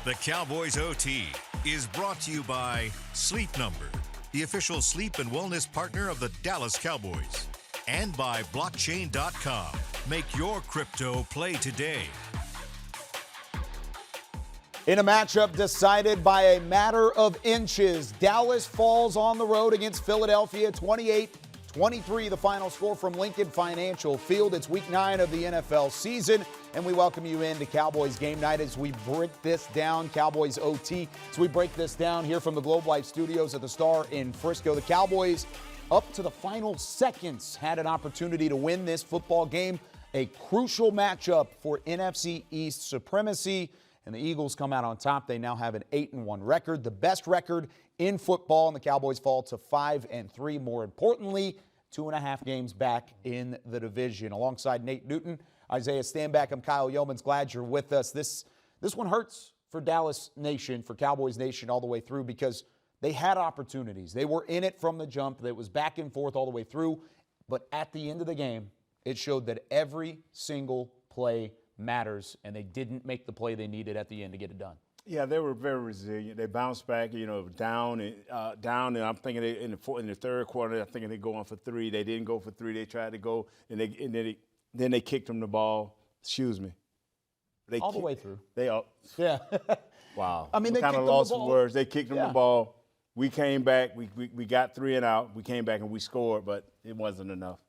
The Cowboys OT is brought to you by Sleep Number, the official sleep and wellness partner of the Dallas Cowboys, and by blockchain.com. Make your crypto play today. In a matchup decided by a matter of inches, Dallas falls on the road against Philadelphia, 28-23, the final score from Lincoln Financial Field. It's week 9 of the NFL season, and we welcome you into Cowboys Game Night as we break this down, Cowboys OT. As we break this down here from the Globe Life Studios at the Star in Frisco, the Cowboys, up to the final seconds, had an opportunity to win this football game, a crucial matchup for NFC East supremacy. And the Eagles come out on top. They now have an 8-1 record, the best record in football, and the Cowboys fall to 5-3. More importantly, 2.5 games back in the division. Alongside Nate Newton, Isaiah Stanback, I'm Kyle Yeomans. Glad you're with us. This one hurts for Dallas Nation, for Cowboys Nation all the way through, because they had opportunities. They were in it from the jump. It was back and forth all the way through. But at the end of the game, it showed that every single play matters, and they didn't make the play they needed at the end to get it done. Yeah, they were very resilient. They bounced back, down, and I'm thinking in the third quarter, I'm thinking they're going for 3. They didn't go for 3. They tried to go, and then they kicked them the ball. Excuse me. All the way through. Yeah. Wow. I mean, they kind of kicked them lost the some ball. words. They kicked them the ball. We came back. We got 3 and out. We came back and we scored, but it wasn't enough.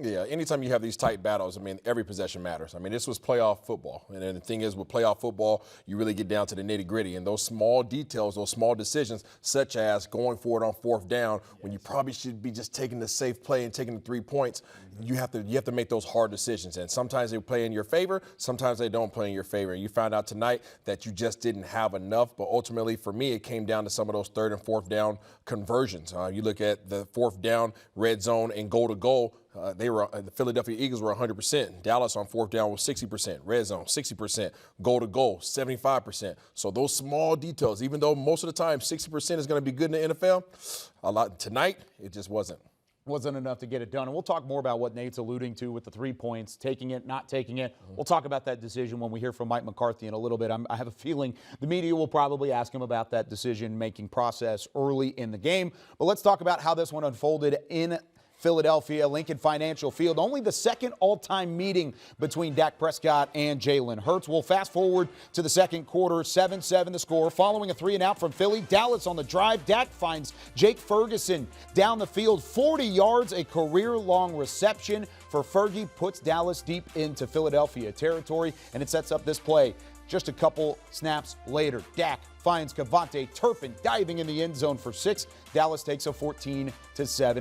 Yeah, anytime you have these tight battles, every possession matters. This was playoff football. And then the thing is, with playoff football, you really get down to the nitty-gritty. And those small details, those small decisions, such as going for it on 4th down, when you probably should be just taking the safe play and taking the 3 points, you have to make those hard decisions. And sometimes they play in your favor, sometimes they don't play in your favor. And you found out tonight that you just didn't have enough. But ultimately, for me, it came down to some of those 3rd and 4th down conversions. You look at the 4th down, red zone, and goal-to-goal. The Philadelphia Eagles were 100%. Dallas on 4th down was 60%. Red zone, 60%. Goal-to-goal, 75%. So those small details, even though most of the time 60% is going to be good in the NFL, tonight it just wasn't. Wasn't enough to get it done. And we'll talk more about what Nate's alluding to with the 3 points, taking it, not taking it. We'll talk about that decision when we hear from Mike McCarthy in a little bit. I have a feeling the media will probably ask him about that decision-making process early in the game. But let's talk about how this one unfolded in Philadelphia, Lincoln Financial Field. Only the second all-time meeting between Dak Prescott and Jalen Hurts. We'll fast forward to the second quarter, 7-7 the score. Following a 3-and-out from Philly, Dallas on the drive. Dak finds Jake Ferguson down the field, 40 yards, a career-long reception for Fergie, puts Dallas deep into Philadelphia territory, and it sets up this play. Just a couple snaps later, Dak finds Cavante Turpin diving in the end zone for 6. Dallas takes a 14-7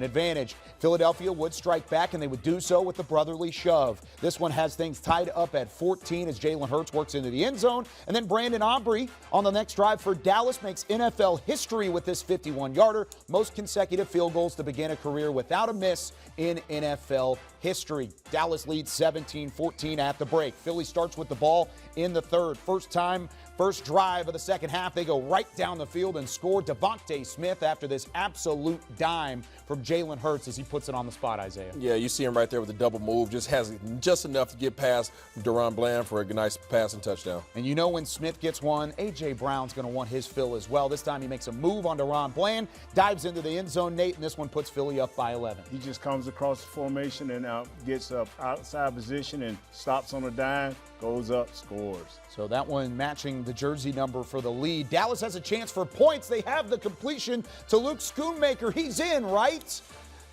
advantage. Philadelphia would strike back, and they would do so with the brotherly shove. This one has things tied up at 14 as Jalen Hurts works into the end zone. And then Brandon Aubrey on the next drive for Dallas makes NFL history with this 51-yarder. Most consecutive field goals to begin a career without a miss in NFL history. Dallas leads 17-14 at the break. Philly starts with the ball in the third. First drive of the second half, they go right down the field and score. Devontae Smith after this absolute dime from Jalen Hurts as he puts it on the spot, Isaiah. Yeah, you see him right there with the double move. Just has just enough to get past Deron Bland for a nice passing touchdown. And you know when Smith gets one, A.J. Brown's going to want his fill as well. This time he makes a move on Deron Bland, dives into the end zone, Nate, and this one puts Philly up by 11. He just comes across the formation and gets up outside position and stops on a dime, goes up, scores. So that one matching the jersey number for the lead. Dallas has a chance for points. They have the completion to Luke Schoonmaker. He's in, right?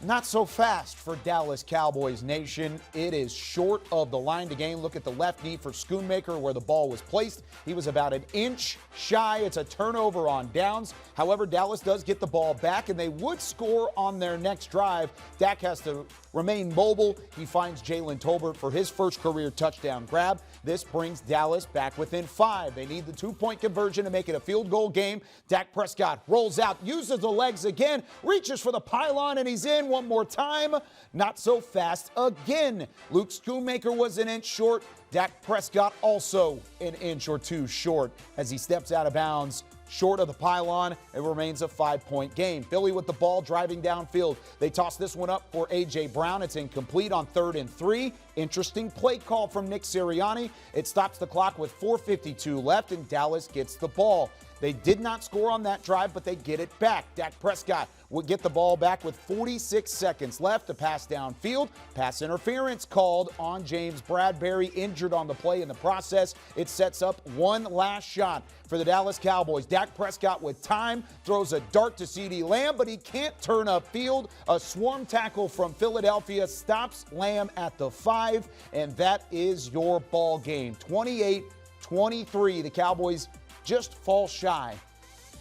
Not so fast for Dallas Cowboys Nation. It is short of the line to gain. Look at the left knee for Schoonmaker where the ball was placed. He was about an inch shy. It's a turnover on downs. However, Dallas does get the ball back, and they would score on their next drive. Dak has to remain mobile. He finds Jalen Tolbert for his first career touchdown grab. This brings Dallas back within 5. They need the 2-point conversion to make it a field goal game. Dak Prescott rolls out, uses the legs again, reaches for the pylon, and he's in one more time. Not so fast again. Luke Schoonmaker was an inch short. Dak Prescott also an inch or two short as he steps out of bounds short of the pylon. It remains a 5-point game. Philly with the ball driving downfield. They toss this one up for A.J. Brown. It's incomplete on 3rd and 3. Interesting play call from Nick Sirianni. It stops the clock with 4:52 left, and Dallas gets the ball. They did not score on that drive, but they get it back. Dak Prescott would get the ball back with 46 seconds left. A pass downfield. Pass interference called on James Bradbury, injured on the play in the process. It sets up one last shot for the Dallas Cowboys. Dak Prescott with time throws a dart to CeeDee Lamb, but he can't turn upfield. A swarm tackle from Philadelphia stops Lamb at the 5, and that is your ball game. 28-23. The Cowboys just fall shy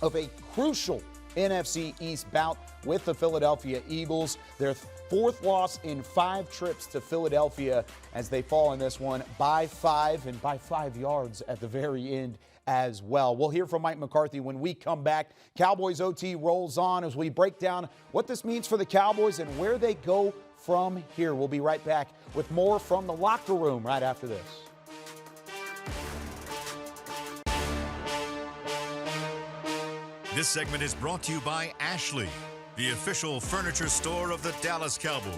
of a crucial NFC East bout with the Philadelphia Eagles. Their 4th loss in 5 trips to Philadelphia as they fall in this one by 5 and by 5 yards at the very end as well. We'll hear from Mike McCarthy when we come back. Cowboys OT rolls on as we break down what this means for the Cowboys and where they go from here. We'll be right back with more from the locker room right after this. This segment is brought to you by Ashley, the official furniture store of the Dallas Cowboys.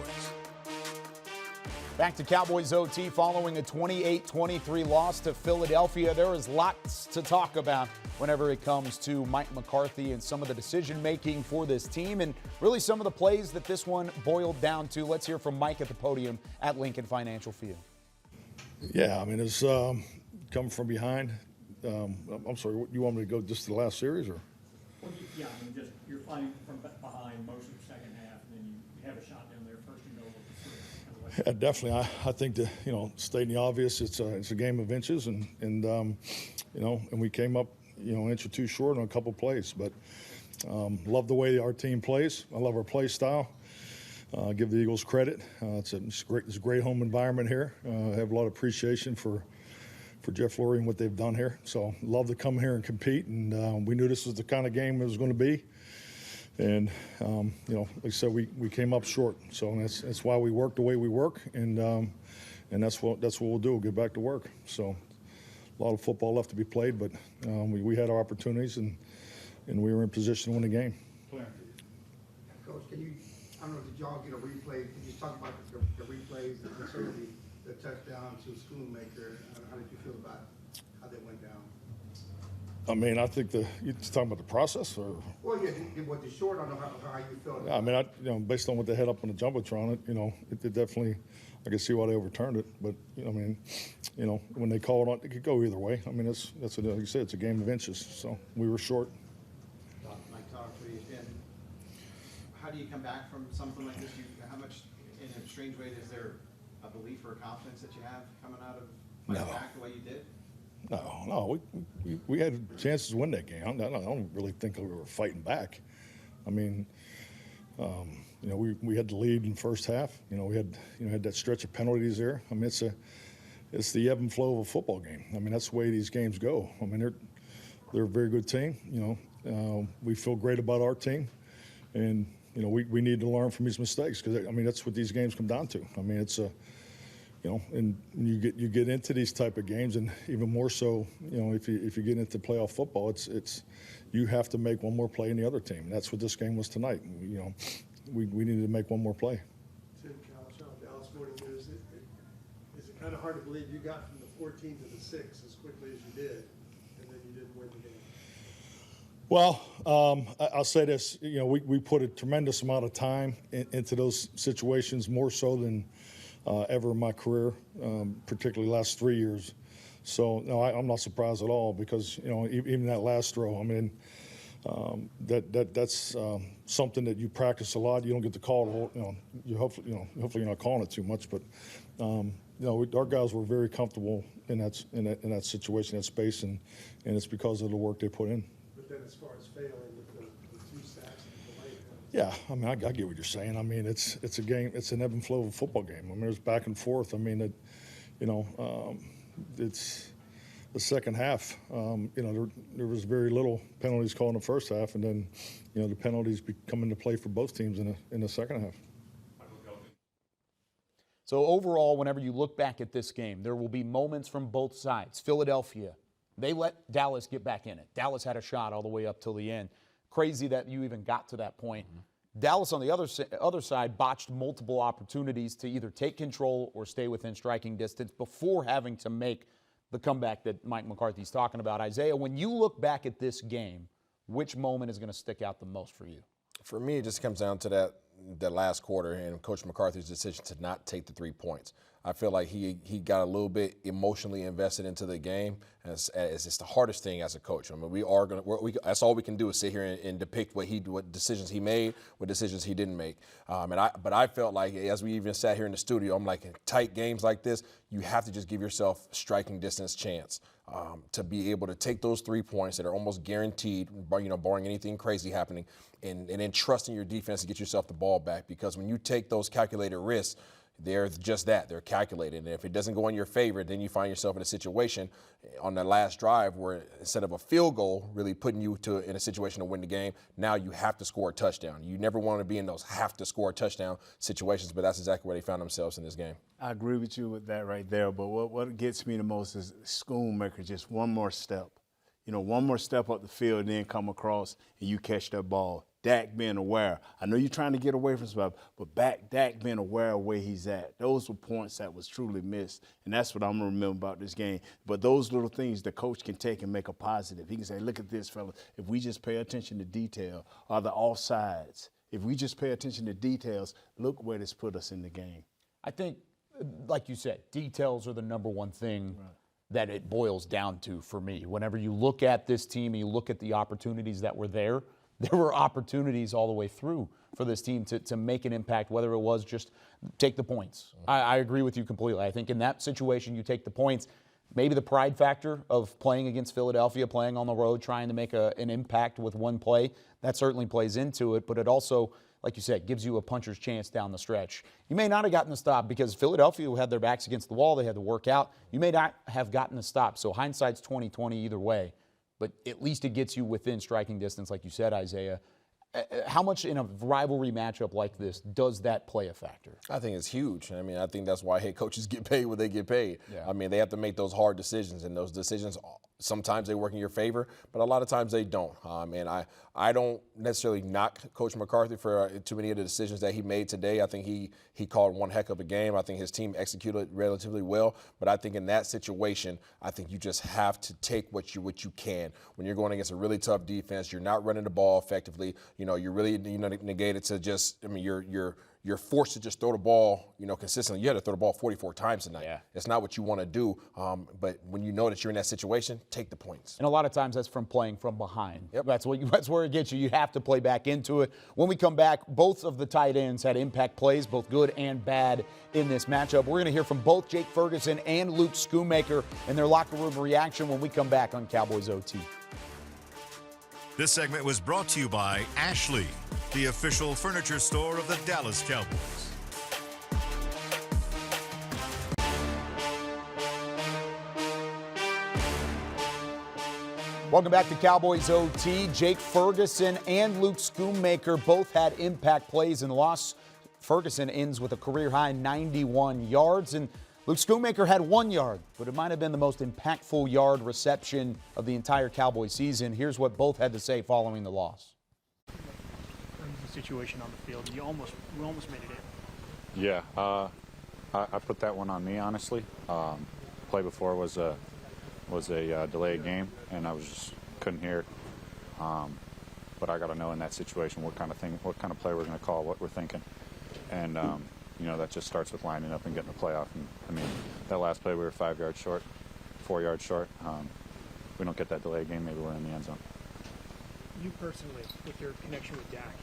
Back to Cowboys OT following a 28-23 loss to Philadelphia. There is lots to talk about whenever it comes to Mike McCarthy and some of the decision-making for this team and really some of the plays that this one boiled down to. Let's hear from Mike at the podium at Lincoln Financial Field. Yeah, I mean, it's coming from behind. I'm sorry, you want me to go just to the last series or? Well, yeah, I mean, just you're fighting from behind most of the second half, and then you have a shot down there first and goal. Yeah, definitely. I think that, stating the obvious, it's a game of inches, and we came up, an inch or two short on a couple plays. But love the way our team plays. I love our play style. Give the Eagles credit. It's a great home environment here. I have a lot of appreciation for Jeff Lurie and what they've done here. So love to come here and compete, and we knew this was the kind of game it was going to be. And, like I said, we came up short. So that's why we work the way we work, and that's what we'll do. We'll get back to work. So a lot of football left to be played, but we had our opportunities, and we were in position to win the game. Coach, I don't know, did y'all get a replay? Could you talk about the replays, certainly the touchdown to Schoonmaker? How did you feel about how that went down? I mean, I think you're talking about the process, or? Well, yeah, was it short? I don't know how you felt. Yeah, I mean, based on what they had up on the jumbotron, it definitely, I can see why they overturned it. But when they call it on, it could go either way. I mean, that's like you said, it's a game of inches. So we were short. Mike, talk to you again. How do you come back from something like this? How much, in a strange way, is there a belief or a confidence that you have coming out of fighting back the way you did? No, we had chances to win that game. I don't really think we were fighting back. I mean, we had the lead in the first half. We had that stretch of penalties there. I mean, it's the ebb and flow of a football game. I mean, that's the way these games go. I mean, they're a very good team. We feel great about our team, and we need to learn from these mistakes, because I mean that's what these games come down to. I mean, it's and when you get into these type of games, and even more so, if you get into playoff football, it's you have to make one more play in the other team. And that's what this game was tonight. We needed to make one more play. Tim Cowshaw, Dallas Morning News. Is it kind of hard to believe you got from the 14 to the 6 as quickly as you did, and then you didn't win the game? Well, I'll say this. We put a tremendous amount of time into those situations, more so than ever in my career, particularly last 3 years. So no, I'm not surprised at all, because even that last throw, I mean, that's something that you practice a lot. You don't get to call it. Hopefully you're not calling it too much, but our guys were very comfortable in that situation, that space, and it's because of the work they put in. But then, as far as failing with the 2 sacks and the delay, yeah, I mean, I get what you're saying. I mean, it's a game. It's an ebb and flow of a football game. I mean, there's back and forth. I mean, it's the second half. There was very little penalties called in the first half, and then, the penalties come into play for both teams in the second half. So overall, whenever you look back at this game, there will be moments from both sides. Philadelphia They let Dallas get back in it. Dallas had a shot all the way up till the end. Crazy that you even got to that point. Dallas, on the other side, botched multiple opportunities to either take control or stay within striking distance before having to make the comeback that Mike McCarthy's talking about. Isaiah, when you look back at this game, which moment is going to stick out the most for you? For me, it just comes down to that last quarter and Coach McCarthy's decision to not take the 3 points. I feel like he got a little bit emotionally invested into the game. As it's the hardest thing as a coach. I mean, that's all we can do is sit here and depict what decisions he made, what decisions he didn't make. But I felt like, as we even sat here in the studio, I'm like, in tight games like this, you have to just give yourself striking distance chance to be able to take those 3 points that are almost guaranteed, barring anything crazy happening, and then trusting your defense to get yourself the ball back. Because when you take those calculated risks, they're just that. They're calculated. And if it doesn't go in your favor, then you find yourself in a situation on that last drive where instead of a field goal really putting you in a situation to win the game, now you have to score a touchdown. You never want to be in those have-to-score a touchdown situations, but that's exactly where they found themselves in this game. I agree with you with that right there. But what gets me the most is Schoonmaker, just one more step. One more step up the field and then come across and you catch that ball. Dak being aware. I know you're trying to get away from stuff, but Dak being aware of where he's at. Those were points that was truly missed, and that's what I'm going to remember about this game. But those little things the coach can take and make a positive. He can say, look at this, fella. If we just pay attention to detail, or the offsides, if we just pay attention to details, look where this put us in the game. I think, like you said, details are the number one thing that it boils down to for me. Whenever you look at this team and you look at the opportunities that were there were opportunities all the way through for this team to make an impact, whether it was just take the points. I agree with you completely. I think in that situation, you take the points. Maybe the pride factor of playing against Philadelphia, playing on the road, trying to make an impact with one play, that certainly plays into it. But it also, like you said, gives you a puncher's chance down the stretch. You may not have gotten the stop because Philadelphia had their backs against the wall. They had to work out. You may not have gotten the stop. So hindsight's 20/20 either way. But at least it gets you within striking distance, like you said, Isaiah. How much in a rivalry matchup like this does that play a factor? I think it's huge. I mean, I think that's why head coaches get paid what they get paid. Yeah. I mean, they have to make those hard decisions, and those decisions, sometimes they work in your favor, but a lot of times they don't. And I don't necessarily knock Coach McCarthy for too many of the decisions that he made today. I think he called one heck of a game. I think his team executed relatively well. But I think in that situation, I think you just have to take what you can. When you're going against a really tough defense, you're not running the ball effectively. You're really negated to just. I mean, you're forced to just throw the ball, consistently. You had to throw the ball 44 times tonight. Yeah. It's not what you want to do. But when you know that you're in that situation, take the points. And a lot of times that's from playing from behind. Yep. That's where it gets you. You have to play back into it. When we come back, both of the tight ends had impact plays, both good and bad, in this matchup. We're going to hear from both Jake Ferguson and Luke Schoonmaker and their locker room reaction when we come back on Cowboys OT. This segment was brought to you by Ashley, the official furniture store of the Dallas Cowboys. Welcome back to Cowboys OT. Jake Ferguson and Luke Schoonmaker both had impact plays in the loss. Ferguson ends with a career-high 91 yards, and Luke Schoonmaker had 1 yard, but it might have been the most impactful yard reception of the entire Cowboys season. Here's what both had to say following the loss. Situation on the field, we almost made it in. Yeah, I put that one on me, honestly. Play before was a delayed game, and I just couldn't hear. But I got to know in that situation what kind of play we're going to call, what we're thinking, and that just starts with lining up and getting the playoff. And I mean, that last play we were 5 yards short, 4 yards short. We don't get that delayed game, maybe we're in the end zone. You personally, with your connection with Dak,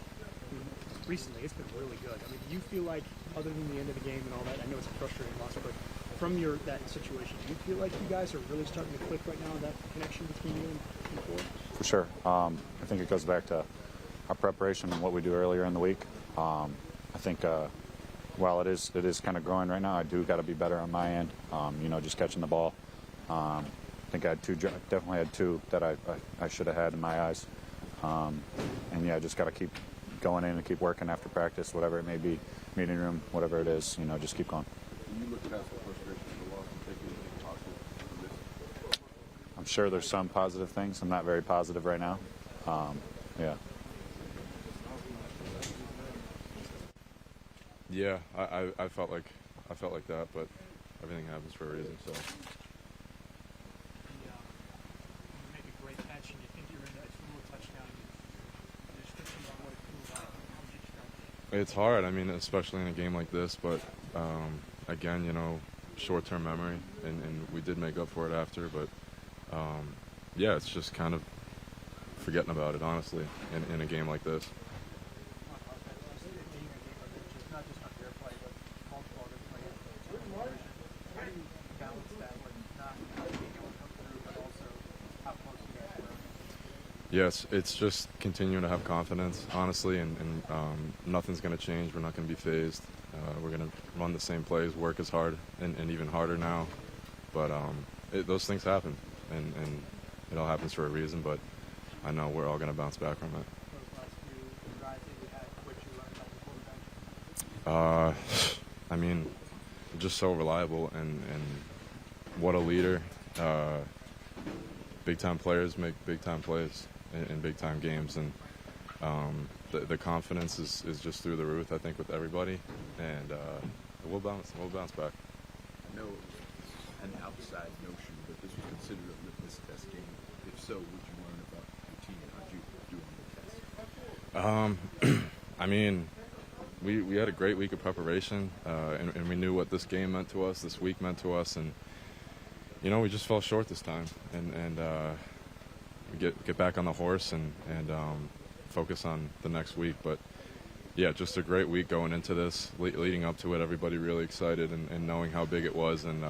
recently it's been really good. I mean, do you feel like, other than the end of the game and all that, I know it's a frustrating loss, but from that situation, do you feel like you guys are really starting to click right now, that connection between you and Ford? For sure. I think it goes back to our preparation and what we do earlier in the week. I think while it is kind of growing right now, I do got to be better on my end. Just catching the ball. I think I had definitely had two that I should have had in my eyes. And yeah, just got to keep going in and keep working after practice, whatever it may be, meeting room, whatever it is, just keep going. Can you look past the frustration of the loss and take anything possible from this? I'm sure there's some positive things. I'm not very positive right now. Yeah. Yeah, I felt like that, but everything happens for a reason. So. You make a great catch, and you think you're in that little touchdown. Description of what it feels like. How would you describe it? It's hard. I mean, especially in a game like this. But again, you know, short-term memory, and we did make up for it after. But yeah, it's just kind of forgetting about it, honestly, in a game like this. Yes, it's just continuing to have confidence, honestly, and nothing's going to change. We're not going to be phased. We're going to run the same plays, work as hard, and even harder now. But those things happen, and it all happens for a reason, but I know we're all going to bounce back from it. I mean, just so reliable, and what a leader. Big-time players make big-time plays in big-time games, and the confidence is just through the roof, I think, with everybody, and we'll bounce back. I know it was an outside notion, but this was considered a litmus test game. If so, what did you learn about your team and how'd you do on the test? I mean, we had a great week of preparation, and we knew what this game meant to us, this week meant to us, and you know, we just fell short this time, and we get back on the horse and focus on the next week. But yeah, just a great week going into this, leading up to it. Everybody really excited and knowing how big it was, and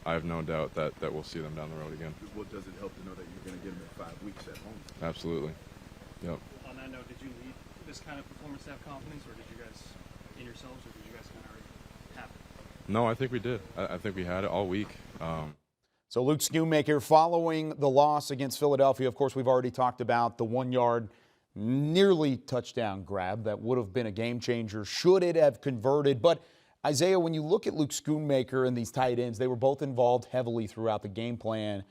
I have no doubt that we'll see them down the road again. What does it help to know that you're going to get them in 5 weeks at home? Absolutely. Yep. On that note, did you lead this kind of performance to have confidence, or did you guys in yourselves, or did you guys kind of already have it? No, I think we did. I think we had it all week. So Luke Schoonmaker, following the loss against Philadelphia, of course, we've already talked about the 1-yard nearly touchdown grab that would have been a game changer should it have converted. But Isaiah, when you look at Luke Schoonmaker and these tight ends, they were both involved heavily throughout the game plan.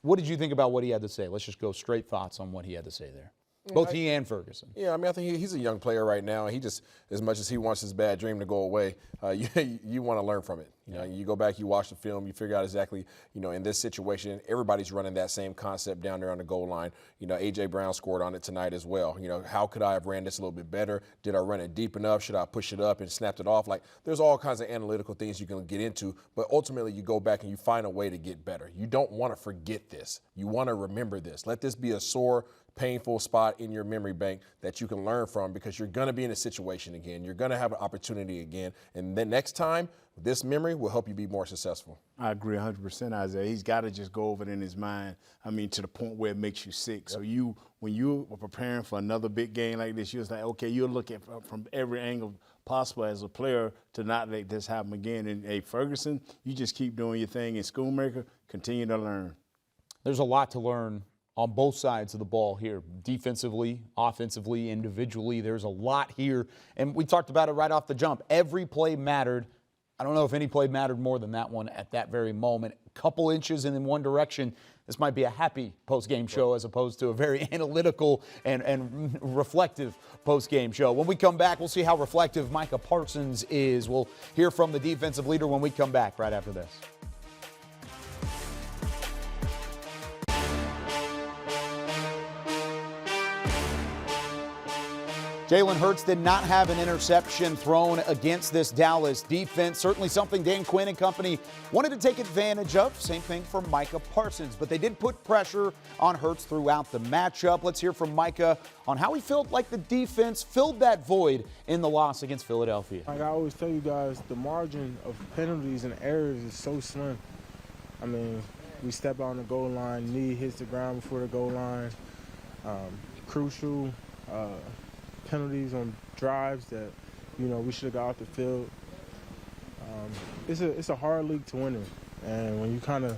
What did you think about what he had to say? Let's just go straight thoughts on what he had to say there. Both he and Ferguson. Yeah, I mean, I think he's a young player right now. He just, as much as he wants his bad dream to go away, you want to learn from it. You know, you go back, you watch the film, you figure out exactly, you know, in this situation, everybody's running that same concept down there on the goal line. You know, A.J. Brown scored on it tonight as well. You know, how could I have ran this a little bit better? Did I run it deep enough? Should I push it up and snapped it off? Like, there's all kinds of analytical things you can get into, but ultimately you go back and you find a way to get better. You don't want to forget this. You want to remember this. Let this be a sore, painful spot in your memory bank that you can learn from, because you're going to be in a situation again. You're going to have an opportunity again. And then next time, this memory will help you be more successful. I agree 100%, Isaiah. He's got to just go over it in his mind, I mean, to the point where it makes you sick. Yep. So when you were preparing for another big game like this, you was like, okay, you're looking from every angle possible as a player to not let this happen again. And, hey, Ferguson, you just keep doing your thing. And Schoonmaker, continue to learn. There's a lot to learn on both sides of the ball here, defensively, offensively, individually. There's a lot here, and we talked about it right off the jump. Every play mattered. I don't know if any play mattered more than that one at that very moment. A couple inches in one direction. This might be a happy post-game show as opposed to a very analytical and reflective post-game show. When we come back, we'll see how reflective Micah Parsons is. We'll hear from the defensive leader when we come back right after this. Jalen Hurts did not have an interception thrown against this Dallas defense. Certainly something Dan Quinn and company wanted to take advantage of. Same thing for Micah Parsons. But they did put pressure on Hurts throughout the matchup. Let's hear from Micah on how he felt like the defense filled that void in the loss against Philadelphia. Like I always tell you guys, the margin of penalties and errors is so slim. I mean, we step out on the goal line, knee hits the ground before the goal line. Crucial penalties on drives that, you know, we should have got off the field. It's a hard league to win in, and when you kind of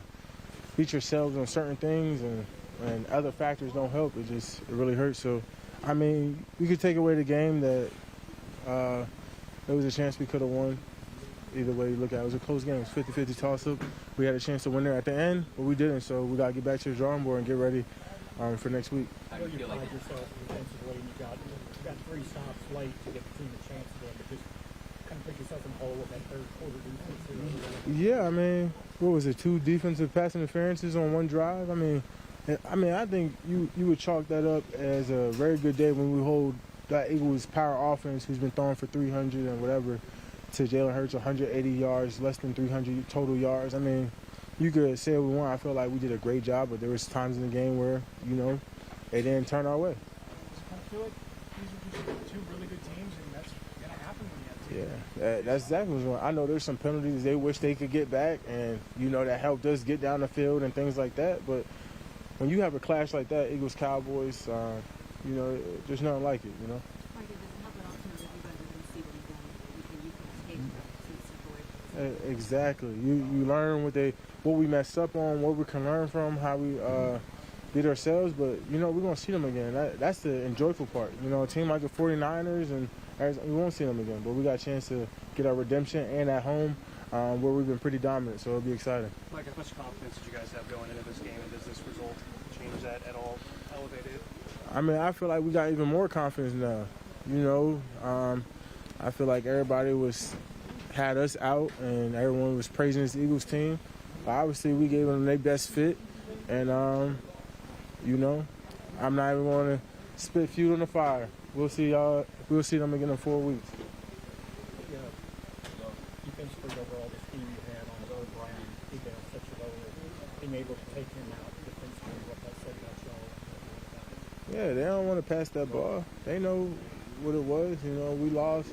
beat yourselves on certain things and other factors don't help, it really hurts. So, I mean, we could take away the game that there was a chance we could have won. either way you look at it. It was a close game. It was 50-50 toss-up. We had a chance to win there at the end, but we didn't. So we got to get back to the drawing board and get ready for next week. How do you feel like yourself defensively, and you got 3 stops late to get the team a chance again, but just kind of put yourself in the hole with that third quarter defense? Yeah, I mean, what was it, 2 defensive pass interferences on 1 drive? I mean, I think you would chalk that up as a very good day when we hold that Eagles power offense, who's been throwing for 300 and whatever, to Jalen Hurts 180 yards, less than 300 total yards. I mean, you could say what we want. I feel like we did a great job, but there was times in the game where, you know, it didn't turn our way. I feel like these are just 2 really good teams, and that's going to happen when you have 2. Yeah, that's exactly what's going on. I know there's some penalties they wish they could get back, and, you know, that helped us get down the field and things like that. But when you have a clash like that, Eagles-Cowboys, you know, there's nothing like it, you know. Exactly. You learn what we messed up on, what we can learn from, how we did ourselves. But, you know, we're going to see them again. That's the enjoyable part. You know, a team like the 49ers, and we won't see them again. But we got a chance to get our redemption and at home where we've been pretty dominant. So it'll be exciting. Mike, how much confidence did you guys have going into this game, and does this result change that at all, elevate it? I mean, I feel like we got even more confidence now. You know, I feel like everybody had us out, and everyone was praising this Eagles team. But obviously, we gave them their best fit, and you know, I'm not even going to spit fuel on the fire. We'll see y'all. We'll see them again in 4 weeks. Yeah, defensively overall, this team you had on Will Brown, he got such a low, being able to take him out defensively, what that said about y'all. Yeah, they don't want to pass that ball. They know what it was. You know, we lost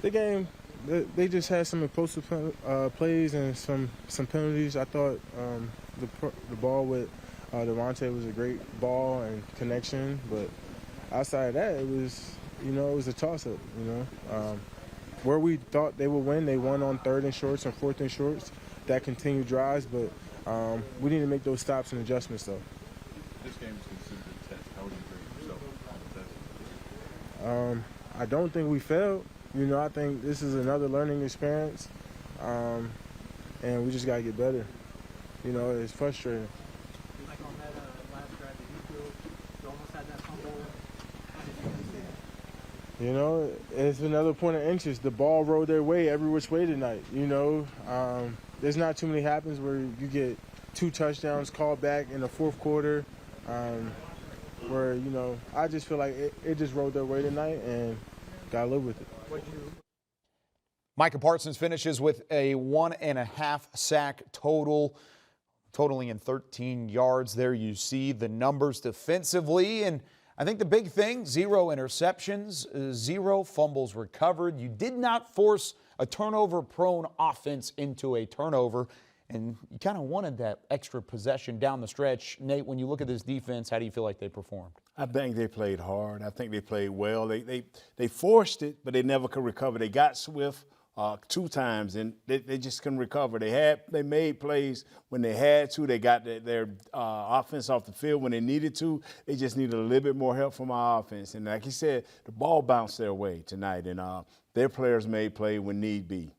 the game. They just had some impulsive plays and some penalties. I thought the ball with Devontae was a great ball and connection, but outside of that, it was a toss-up. You know, where we thought they would win, they won on 3rd and shorts and 4th and shorts. That continued drives, but we need to make those stops and adjustments though. This game is considered a test. How would you grade yourself on the test? I don't think we failed. You know, I think this is another learning experience, and we just got to get better. You know, it's frustrating. Like on that last drive, did you feel you almost had that fumble? How did you see it? You know, it's another point of interest. The ball rolled their way every which way tonight. You know, there's not too many happens where you get 2 touchdowns called back in the 4th quarter, where, you know, I just feel like it just rolled their way tonight and got to live with it. Micah Parsons finishes with a 1.5 sack totaling in 13 yards. There you see the numbers defensively. And I think the big thing, 0 interceptions, 0 fumbles recovered. You did not force a turnover-prone offense into a turnover. And you kind of wanted that extra possession down the stretch. Nate, when you look at this defense, how do you feel like they performed? I think they played hard. I think they played well. They forced it, but they never could recover. They got Swift 2 times, and they just couldn't recover. They made plays when they had to. They got their offense off the field when they needed to. They just needed a little bit more help from our offense. And like you said, the ball bounced their way tonight, and their players made play when need be.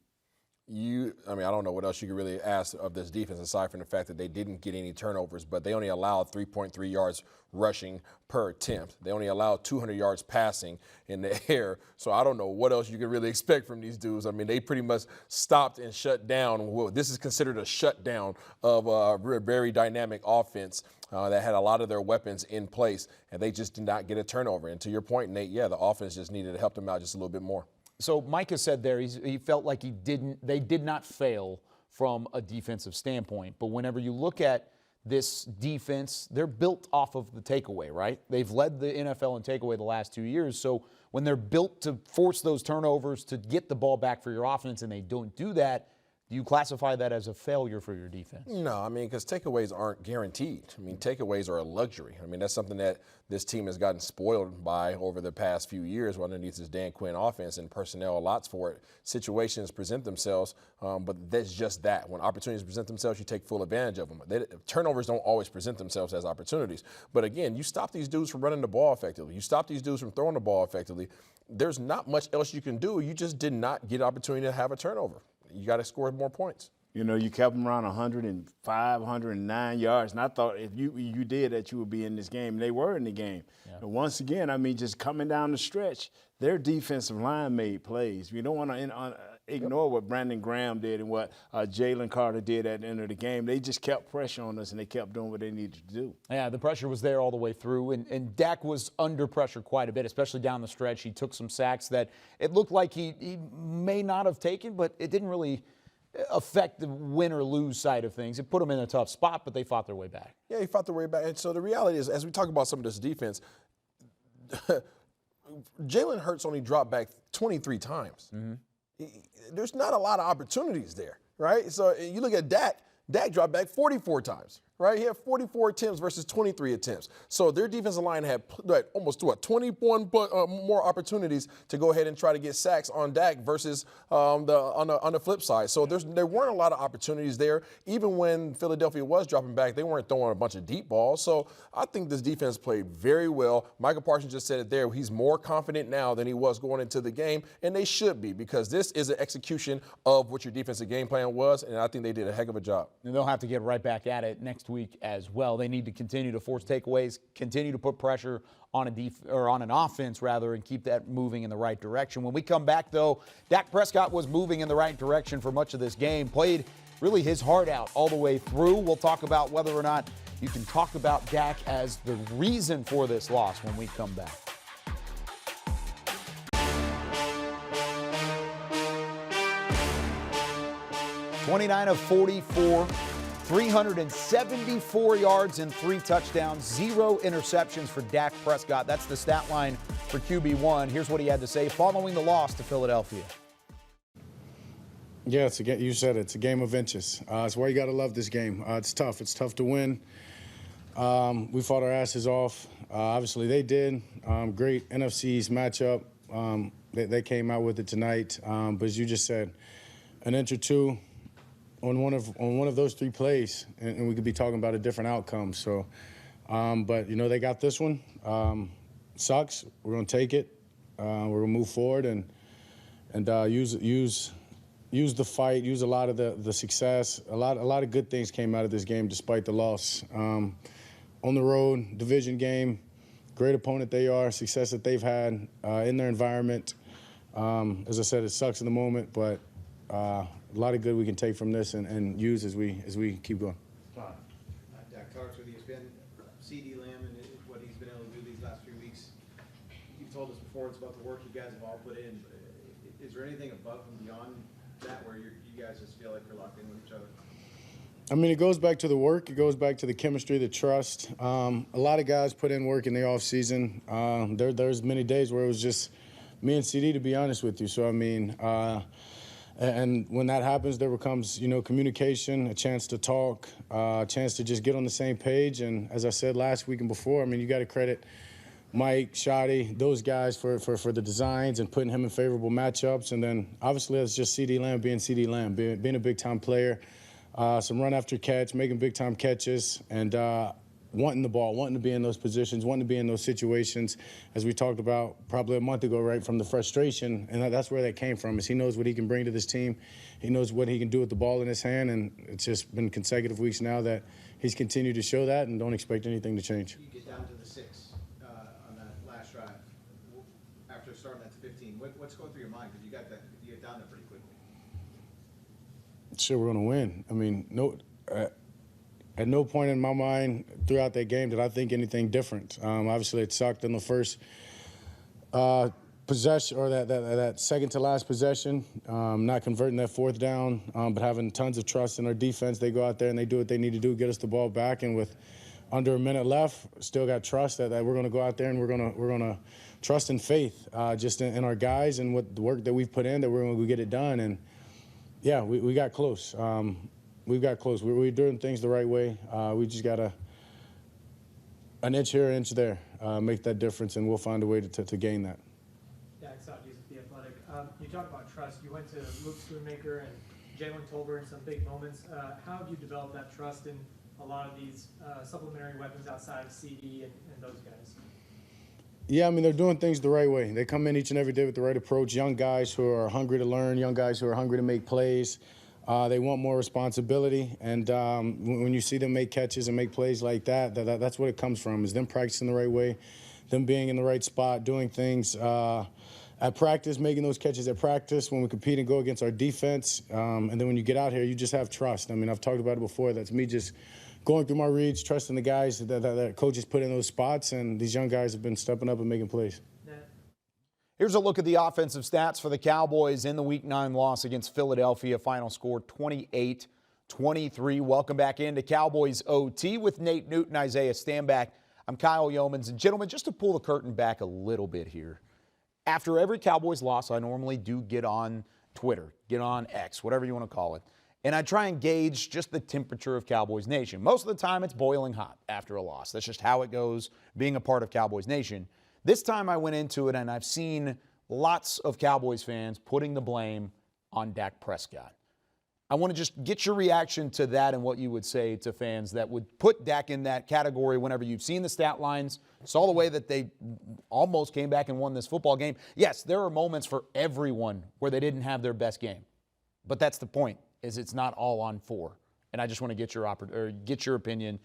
I don't know what else you could really ask of this defense aside from the fact that they didn't get any turnovers, but they only allowed 3.3 yards rushing per attempt. They only allowed 200 yards passing in the air. So I don't know what else you could really expect from these dudes. I mean, they pretty much stopped and shut down. Well, this is considered a shutdown of a very dynamic offense that had a lot of their weapons in place, and they just did not get a turnover. And to your point, Nate, yeah, the offense just needed to help them out just a little bit more. So Micah said there he felt like they did not fail from a defensive standpoint. But whenever you look at this defense, they're built off of the takeaway, right? They've led the NFL in takeaway the last 2 years. So when they're built to force those turnovers to get the ball back for your offense and they don't do that, Do you classify that as a failure for your defense? No, I mean, because takeaways aren't guaranteed. I mean, takeaways are a luxury. I mean, that's something that this team has gotten spoiled by over the past few years underneath this Dan Quinn offense, and personnel allots for it. Situations present themselves, but that's just that. When opportunities present themselves, you take full advantage of them. Turnovers don't always present themselves as opportunities. But again, you stop these dudes from running the ball effectively. You stop these dudes from throwing the ball effectively. There's not much else you can do. You just did not get an opportunity to have a turnover. You got to score more points. You know, you kept them around 105, 109 yards, and I thought if you did that, you would be in this game. And they were in the game. Yeah. And once again, I mean, just coming down the stretch, their defensive line made plays. We don't want to ignore what Brandon Graham did and what Jalen Carter did at the end of the game. They just kept pressure on us, and they kept doing what they needed to do. Yeah, the pressure was there all the way through, and Dak was under pressure quite a bit, especially down the stretch. He took some sacks that it looked like he may not have taken, but it didn't really affect the win or lose side of things. It put them in a tough spot, but they fought their way back. Yeah, he fought their way back. And so the reality is, as we talk about some of this defense, Jalen Hurts only dropped back 23 times. Mm-hmm. There's not a lot of opportunities there, right? So you look at Dak dropped back 44 times, right? He had 44 attempts versus 23 attempts. So their defensive line had almost 21 more opportunities to go ahead and try to get sacks on Dak versus on the flip side. So there weren't a lot of opportunities there. Even when Philadelphia was dropping back, they weren't throwing a bunch of deep balls. So I think this defense played very well. Michael Parsons just said it there. He's more confident now than he was going into the game, and they should be, because this is an execution of what your defensive game plan was, and I think they did a heck of a job. And they'll have to get right back at it next week as well. They need to continue to force takeaways, continue to put pressure on an offense rather, and keep that moving in the right direction. When we come back, though, Dak Prescott was moving in the right direction for much of this game, played really his heart out all the way through. We'll talk about whether or not you can talk about Dak as the reason for this loss when we come back. $29 of 44, 374 yards and 3 touchdowns, 0 interceptions for Dak Prescott. That's the stat line for QB1. Here's what he had to say following the loss to Philadelphia. Yeah, you said it. It's a game of inches. It's why you got to love this game. It's tough. It's tough to win. We fought our asses off. Obviously, they did. Great NFC's matchup. They came out with it tonight. But as you just said, an inch or two on one of those 3 plays, and we could be talking about a different outcome. So, but you know, they got this one. Sucks. We're gonna take it. We're gonna move forward and use the fight. Use a lot of the success. A lot of good things came out of this game despite the loss. On the road, division game, great opponent they are. Success that they've had in their environment. As I said, it sucks in the moment, but. A lot of good we can take from this and use as we keep going. Dak talks with you. It's been CD Lamb and what he's been able to do these last few weeks. You've told us before it's about the work you guys have all put in. Is there anything above and beyond that where you guys just feel like you're locked in with each other? I mean, it goes back to the work. It goes back to the chemistry, the trust. A lot of guys put in work in the offseason. There's many days where it was just me and CD, to be honest with you. So, I mean, and when that happens, there becomes, you know, communication, a chance to talk, a chance to just get on the same page. And as I said last week and before, I mean, you got to credit Mike, Shotty, those guys for the designs and putting him in favorable matchups. And then obviously that's just CD Lamb being CD Lamb, being a big-time player, some run after catch, making big-time catches, and wanting the ball, wanting to be in those positions, wanting to be in those situations, as we talked about probably a month ago, right, from the frustration. And that's where that came from, is he knows what he can bring to this team. He knows what he can do with the ball in his hand, and it's just been consecutive weeks now that he's continued to show that, and don't expect anything to change. You get down to the 6 on that last drive. After starting at 15, what's going through your mind? Because you get down there pretty quickly. Sure, we're going to win. I mean, at no point in my mind throughout that game did I think anything different. Obviously, it sucked in the first possession, or that second to last possession, not converting that 4th down, but having tons of trust in our defense. They go out there and they do what they need to do, get us the ball back, and with under a minute left, still got trust that we're going to go out there and we're going to trust and faith just in our guys and what the work that we've put in, that we're going to get it done. And Yeah, we got close. We got close. We're doing things the right way. We just got an inch here, an inch there, make that difference, and we'll find a way to gain that. Dak Prescott, The Athletic. You talk about trust. You went to Luke Schoonmaker and Jalen Tolbert in some big moments. How have you developed that trust in a lot of these supplementary weapons outside of CD and those guys? Yeah, I mean, they're doing things the right way. They come in each and every day with the right approach. Young guys who are hungry to learn, young guys who are hungry to make plays. They want more responsibility. And when you see them make catches and make plays like that, that's what it comes from, is them practicing the right way, them being in the right spot, doing things at practice, making those catches at practice when we compete and go against our defense. And then when you get out here, you just have trust. I mean, I've talked about it before. That's me just going through my reads, trusting the guys that coaches put in those spots, and these young guys have been stepping up and making plays. Here's a look at the offensive stats for the Cowboys in the Week 9 loss against Philadelphia. Final score 28-23. Welcome back into Cowboys OT with Nate Newton, Isaiah Stanback. I'm Kyle Yeomans. And gentlemen, just to pull the curtain back a little bit here, after every Cowboys loss, I normally do get on Twitter, get on X, whatever you want to call it, and I try and gauge just the temperature of Cowboys Nation. Most of the time, it's boiling hot after a loss. That's just how it goes, being a part of Cowboys Nation. This time I went into it, and I've seen lots of Cowboys fans putting the blame on Dak Prescott. I want to just get your reaction to that and what you would say to fans that would put Dak in that category whenever you've seen the stat lines, saw the way that they almost came back and won this football game. Yes, there are moments for everyone where they didn't have their best game, but that's the point, is it's not all on 4. And I just want to get your opinion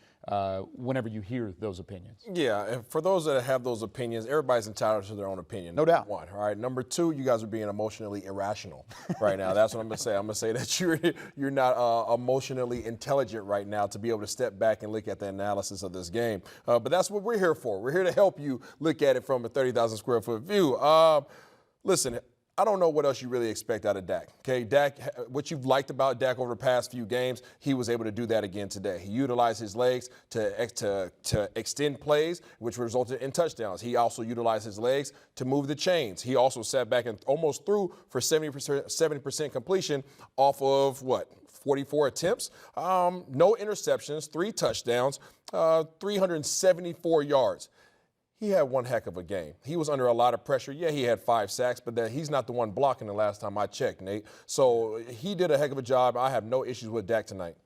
whenever you hear those opinions. Yeah, and for those that have those opinions, everybody's entitled to their own opinion. No doubt. One, all right. Number 2, you guys are being emotionally irrational right now. That's what I'm going to say. I'm going to say that you're not emotionally intelligent right now to be able to step back and look at the analysis of this game. But that's what we're here for. We're here to help you look at it from a 30,000 square foot view. Listen, I don't know what else you really expect out of Dak. Okay, Dak, what you've liked about Dak over the past few games, he was able to do that again today. He utilized his legs to extend plays, which resulted in touchdowns. He also utilized his legs to move the chains. He also sat back and almost threw for 70% completion off of 44 attempts, no interceptions, 3 touchdowns, 374 yards. He had one heck of a game. He was under a lot of pressure. Yeah, he had 5 sacks, but he's not the one blocking the last time I checked, Nate. So he did a heck of a job. I have no issues with Dak tonight.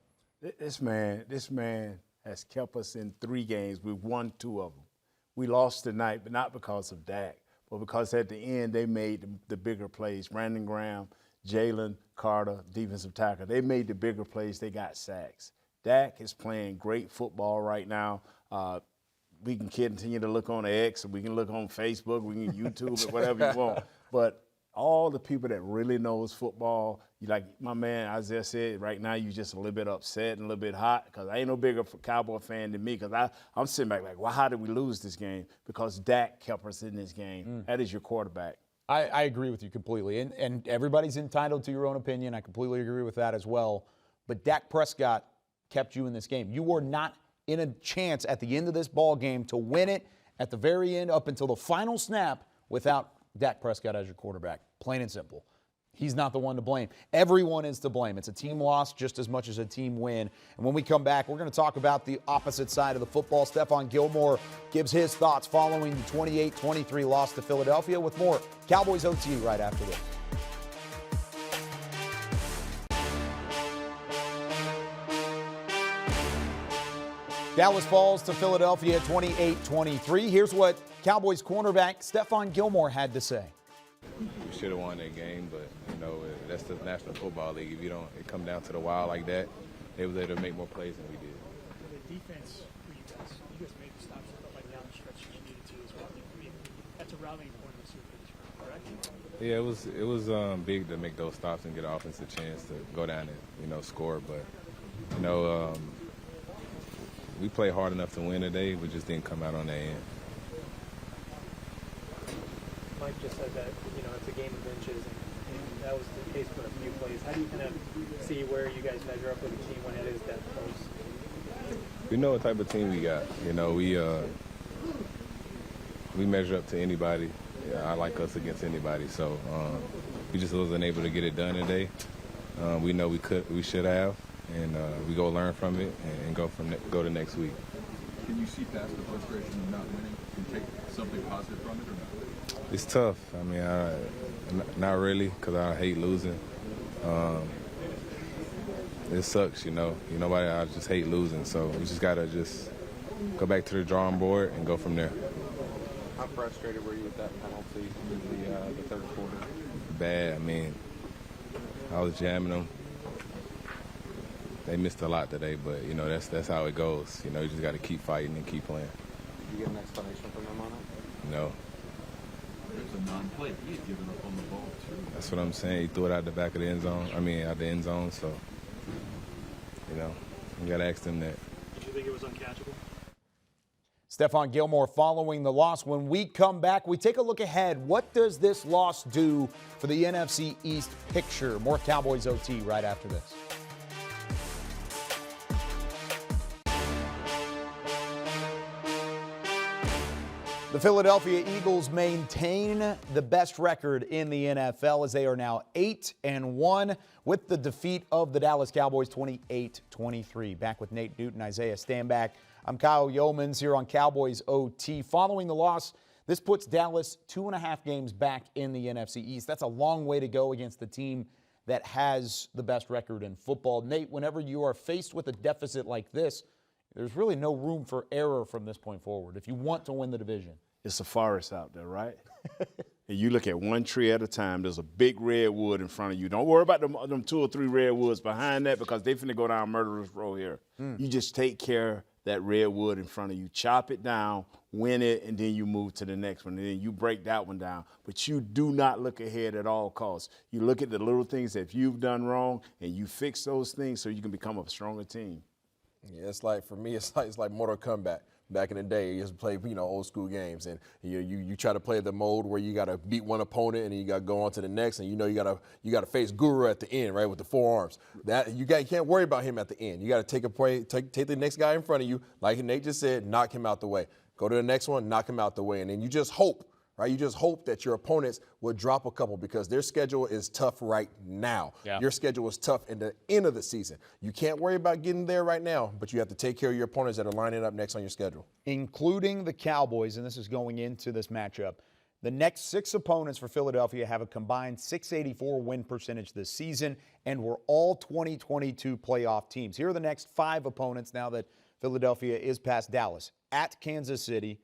This man has kept us in 3 games. We've won 2 of them. We lost tonight, but not because of Dak, but because at the end they made the bigger plays. Brandon Graham, Jalen Carter, defensive tackle. They made the bigger plays. They got sacks. Dak is playing great football right now. We can continue to look on X, or we can look on Facebook, we can YouTube it, whatever you want. But all the people that really knows football, like my man Isaiah said, right now you're just a little bit upset and a little bit hot, because I ain't no bigger Cowboy fan than me, because I'm sitting back like, well, how did we lose this game? Because Dak kept us in this game. That is your quarterback. I agree with you completely. And everybody's entitled to your own opinion. I completely agree with that as well. But Dak Prescott kept you in this game. You were not in a chance at the end of this ball game to win it at the very end up until the final snap without Dak Prescott as your quarterback. Plain and simple. He's not the one to blame. Everyone is to blame. It's a team loss just as much as a team win. And when we come back, we're going to talk about the opposite side of the football. Stephon Gilmore gives his thoughts following the 28-23 loss to Philadelphia with more Cowboys OT right after this. Dallas falls to Philadelphia 28-23. Here's what Cowboys cornerback Stephon Gilmore had to say. We should have won that game, but, that's the National Football League. If it come down to the wire like that, they was able to make more plays than we did. The defense for you guys made the stops down the stretch you needed to as well. That's a rallying point in the correct? Yeah, it was big to make those stops and get an offensive chance to go down and, score. But, we played hard enough to win today. We just didn't come out on that end. Mike just said that, it's a game of inches, and that was the case for a few plays. How do you kind of see where you guys measure up with a team when it is that close? We know what type of team we got. We measure up to anybody. I like us against anybody. So we just wasn't able to get it done today. We know we should have, and we go learn from it and go to next week. Can you see past the frustration of not winning and take something positive from it or not? It's tough. I mean, not really, because I hate losing. It sucks, you know. I just hate losing, so we just gotta just go back to the drawing board and go from there. How frustrated were you with that penalty in the third quarter? Bad. I mean, I was jamming them. They missed a lot today, but that's how it goes. You just got to keep fighting and keep playing. Did you get an explanation from them on it? No. There's a non-play. He had given up on the ball too. That's what I'm saying. He threw it out the back of the end zone. Out the end zone. So, you got to ask them that. Did you think it was uncatchable? Stephon Gilmore following the loss. When we come back, we take a look ahead. What does this loss do for the NFC East picture? More Cowboys OT right after this. The Philadelphia Eagles maintain the best record in the NFL as they are now 8-1 with the defeat of the Dallas Cowboys 28-23. Back with Nate Newton, Isaiah Stanback. I'm Kyle Yeomans here on Cowboys OT. Following the loss, this puts Dallas 2.5 games back in the NFC East. That's a long way to go against the team that has the best record in football. Nate, whenever you are faced with a deficit like this, there's really no room for error from this point forward if you want to win the division. It's a forest out there, right? And you look at one tree at a time. There's a big redwood in front of you. Don't worry about them 2 or 3 redwoods behind that because they finna go down murderous row here. You just take care of that redwood in front of you, chop it down, win it, and then you move to the next one. And then you break that one down. But you do not look ahead at all costs. You look at the little things that you've done wrong, and you fix those things so you can become a stronger team. Yeah, it's like, for me, it's like Mortal Kombat. Back in the day, you used to play, old school games, and you try to play the mode where you got to beat one opponent and you got to go on to the next, and you got to face Guru at the end, right, with the 4 arms. That you can't worry about him at the end. You got to take the next guy in front of you, like Nate just said, knock him out the way. Go to the next one, knock him out the way, and then you just hope. Right, you just hope that your opponents will drop a couple because their schedule is tough right now. Yeah. Your schedule is tough in the end of the season. You can't worry about getting there right now, but you have to take care of your opponents that are lining up next on your schedule. Including the Cowboys, and this is going into this matchup. The next 6 opponents for Philadelphia have a combined .684 win percentage this season, and we're all 2022 playoff teams. Here are the next 5 opponents now that Philadelphia is past Dallas. At Kansas City,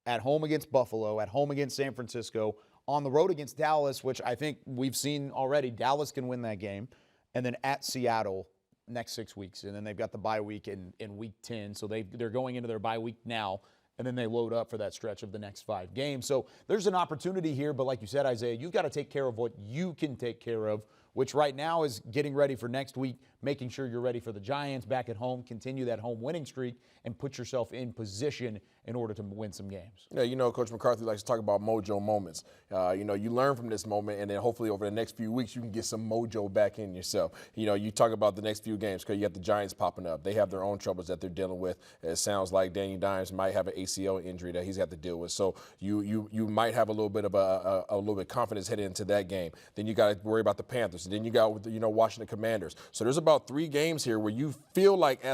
at home against Buffalo, at home against San Francisco, on the road against Dallas, which I think we've seen already. Dallas can win that game. And then at Seattle next 6 weeks. And then they've got the bye week in week 10. So they're going into their bye week now. And then they load up for that stretch of the next 5 games. So there's an opportunity here. But like you said, Isaiah, you've got to take care of what you can take care of, which right now is getting ready for next week, making sure you're ready for the Giants back at home, continue that home winning streak, and put yourself in position in order to win some games. Yeah, Coach McCarthy likes to talk about mojo moments. You learn from this moment, and then hopefully over the next few weeks you can get some mojo back in yourself. You talk about the next few games because you got the Giants popping up. They have their own troubles that they're dealing with. It sounds like Danny Dimes might have an ACL injury that he's had to deal with. So you might have a little bit of a little bit of confidence heading into that game. Then you got to worry about the Panthers. And then you got Washington Commanders. So there's about 3 games here where you feel like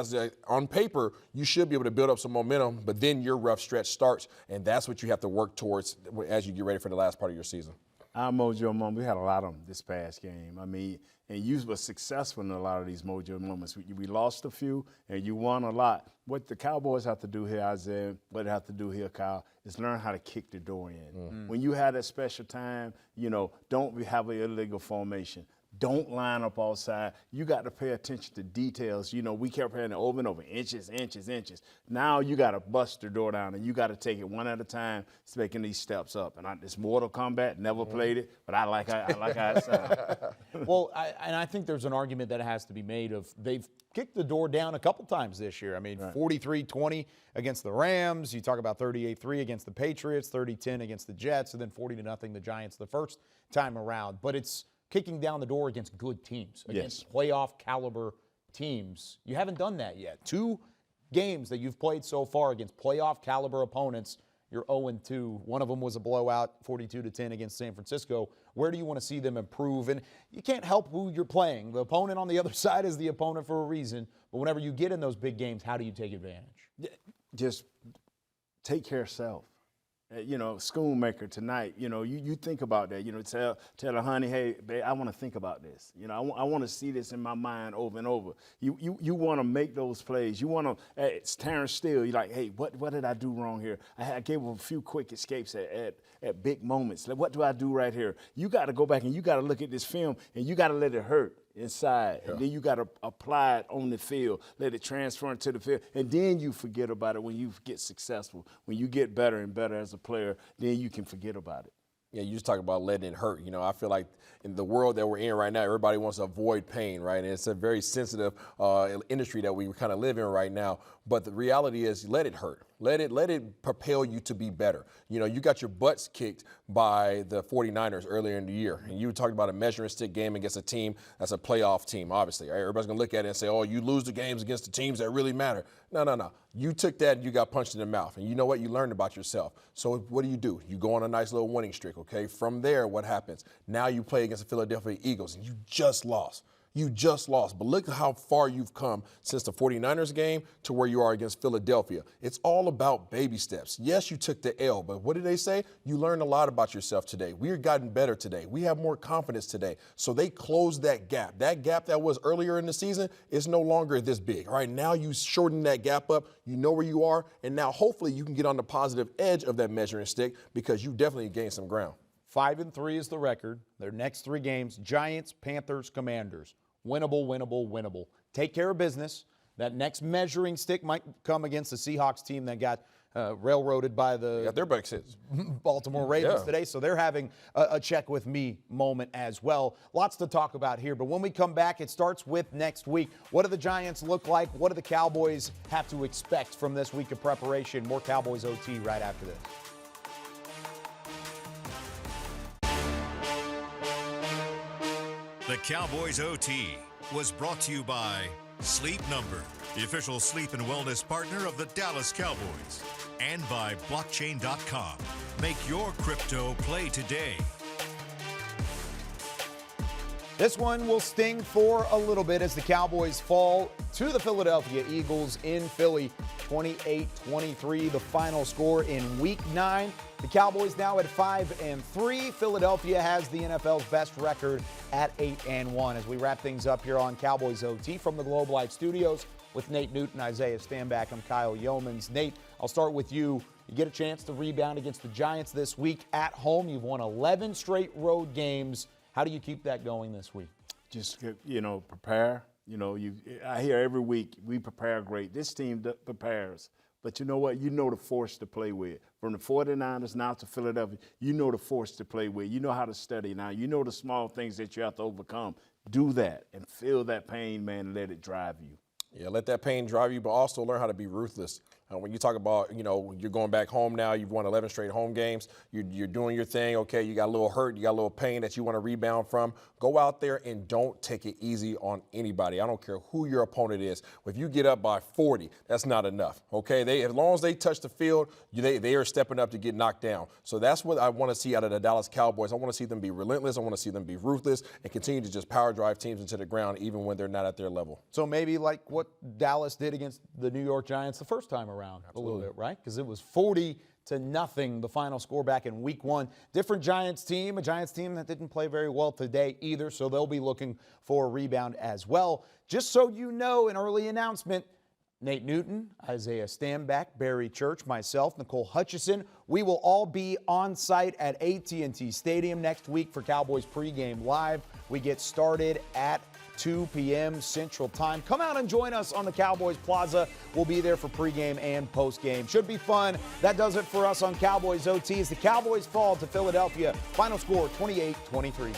on paper you should be able to build up some momentum, but then your rough stretch starts, and that's what you have to work towards as you get ready for the last part of your season. Our mojo moment, we had a lot of them this past game. I mean, and you were successful in a lot of these mojo moments. We lost a few, and you won a lot. What the Cowboys have to do here, Isaiah, what they have to do here, Kyle, is learn how to kick the door in. When you have that special time, don't have an illegal formation. Don't line up outside. You got to pay attention to details. We kept hearing it over and over, inches. Now you got to bust the door down, and you got to take it one at a time, making these steps up. And this Mortal Kombat, never played it, but I like how it sounds. Well, I think there's an argument that has to be made of they've kicked the door down a couple times this year. I mean, 43-20 against the Rams. You talk about 38-3 against the Patriots, 30-10 against the Jets, and then 40-0 the Giants the first time around. But it's kicking down the door against good teams, against playoff caliber teams. You haven't done that yet. 2 games that you've played so far against playoff caliber opponents, You're 0-2. One of them was a blowout, 42-10 against San Francisco. Where do you want to see them improve? And you can't help who you're playing. The opponent on the other side is the opponent for a reason. But whenever you get in those big games, how do you take advantage? Just take care of self. Schoolmaker tonight, you think about that. Tell her, honey, hey, babe, I want to think about this. I want to see this in my mind over and over. You want to make those plays. You want to, it's Terrence Steele. You're like, hey, what did I do wrong here? I gave him a few quick escapes at big moments. Like, what do I do right here? You got to go back and you got to look at this film and you got to let it hurt inside. Yeah. And then you got to apply it on the field, let it transfer into the field, and then you forget about it when you get successful. When you get better and better as a player, then you can forget about it. Yeah, you just talk about letting it hurt. I feel like in the world that we're in right now, everybody wants to avoid pain, right? And it's a very sensitive industry that we kind of live in right now. But the reality is, let it hurt. Let it propel you to be better. You got your butts kicked by the 49ers earlier in the year. And you talked about a measuring stick game against a team that's a playoff team, obviously. Right? Everybody's going to look at it and say, oh, you lose the games against the teams that really matter. No. You took that and you got punched in the mouth. And you know what? You learned about yourself. So what do? You go on a nice little winning streak, okay? From there, what happens? Now you play against the Philadelphia Eagles and you just lost. But look how far you've come since the 49ers game to where you are against Philadelphia. It's all about baby steps. Yes, you took the L, but what did they say? You learned a lot about yourself today. We've gotten better today. We have more confidence today. So they closed that gap. That gap that was earlier in the season is no longer this big. All right, now you shorten that gap up. You know where you are, and now hopefully you can get on the positive edge of that measuring stick because you definitely gained some ground. 5-3 is the record. Their next 3 games, Giants, Panthers, Commanders. Winnable. Take care of business. That next measuring stick might come against the Seahawks team that got railroaded by the their butt hits. Baltimore Ravens today. So they're having a check with me moment as well. Lots to talk about here. But when we come back, it starts with next week. What do the Giants look like? What do the Cowboys have to expect from this week of preparation? More Cowboys OT right after this. The Cowboys OT was brought to you by Sleep Number, the official sleep and wellness partner of the Dallas Cowboys, and by blockchain.com. Make your crypto play today. This one will sting for a little bit as the Cowboys fall to the Philadelphia Eagles in Philly, 28-23, the final score in Week 9. The Cowboys now at 5-3. Philadelphia has the NFL's best record at 8-1. As we wrap things up here on Cowboys OT from the Globe Life Studios with Nate Newton, Isaiah Stanback, I'm Kyle Yeomans. Nate, I'll start with you. You get a chance to rebound against the Giants this week at home. You've won 11 straight road games. How do you keep that going this week? Just, prepare. I hear every week we prepare great. This team prepares. But you know what? You know the force to play with. From the 49ers now to Philadelphia, you know the force to play with. You know how to study now. You know the small things that you have to overcome. Do that and feel that pain, man, and let it drive you. Yeah, let that pain drive you, but also learn how to be ruthless. When you talk about, you're going back home now, you've won 11 straight home games, you're doing your thing, okay, you got a little hurt, you got a little pain that you want to rebound from. Go out there and don't take it easy on anybody. I don't care who your opponent is. If you get up by 40, that's not enough, okay? As long as they touch the field, they are stepping up to get knocked down. So that's what I want to see out of the Dallas Cowboys. I want to see them be relentless. I want to see them be ruthless and continue to just power drive teams into the ground even when they're not at their level. So maybe like what Dallas did against the New York Giants the first time around. Absolutely. A little bit, right? Because it was 40-0, the final score back in Week 1. Different Giants team, a Giants team that didn't play very well today either, so they'll be looking for a rebound as well. Just so you know, an early announcement, Nate Newton, Isaiah Stanback, Barry Church, myself, Nicole Hutchison, we will all be on site at AT&T Stadium next week for Cowboys pregame live. We get started at 2 p.m. Central Time. Come out and join us on the Cowboys Plaza. We'll be there for pregame and postgame. Should be fun. That does it for us on Cowboys OT as the Cowboys fall to Philadelphia. Final score 28-23.